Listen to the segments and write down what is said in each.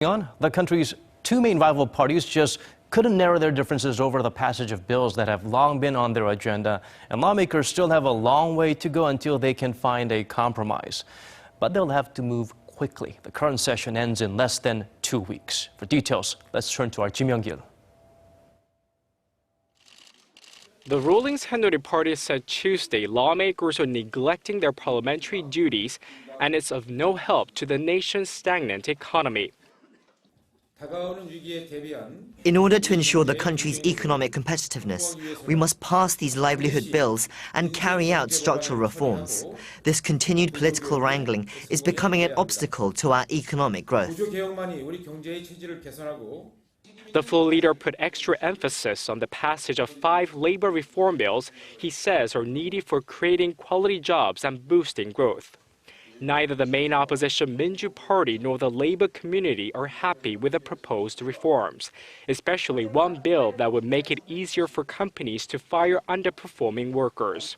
The country's two main rival parties just couldn't narrow their differences over the passage of bills that have long been on their agenda, and lawmakers still have a long way to go until they can find a compromise. But they'll have to move quickly. The current session ends in less than 2 weeks. For details, let's turn to our Ji Myung. The ruling Saenuri Party said Tuesday lawmakers are neglecting their parliamentary duties and it's of no help to the nation's stagnant economy. In order to ensure the country's economic competitiveness, we must pass these livelihood bills and carry out structural reforms. This continued political wrangling is becoming an obstacle to our economic growth. The full leader put extra emphasis on the passage of 5 labor reform bills he says are needed for creating quality jobs and boosting growth. Neither the main opposition Minju Party nor the labor community are happy with the proposed reforms, especially one bill that would make it easier for companies to fire underperforming workers.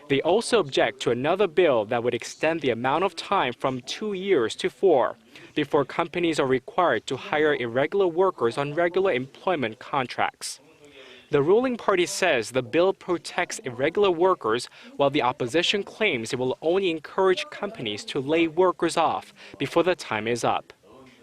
They also object to another bill that would extend the amount of time from 2 years to 4 before companies are required to hire irregular workers on regular employment contracts. The ruling party says the bill protects irregular workers, while the opposition claims it will only encourage companies to lay workers off before the time is up.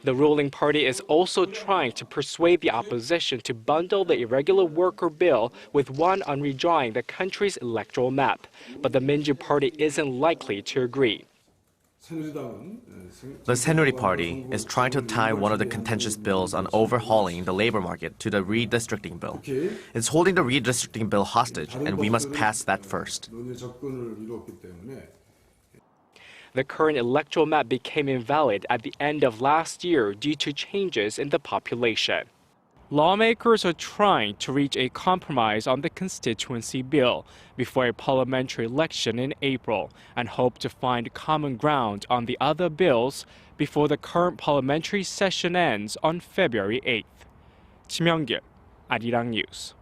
The ruling party is also trying to persuade the opposition to bundle the irregular worker bill with one on redrawing the country's electoral map, but the Minju Party isn't likely to agree. The Saenuri Party is trying to tie one of the contentious bills on overhauling the labor market to the redistricting bill. It's holding the redistricting bill hostage, and we must pass that first. The current electoral map became invalid at the end of last year due to changes in the population. Lawmakers are trying to reach a compromise on the constituency bill before a parliamentary election in April and hope to find common ground on the other bills before the current parliamentary session ends on February 8th. Ji Myung, Arirang News.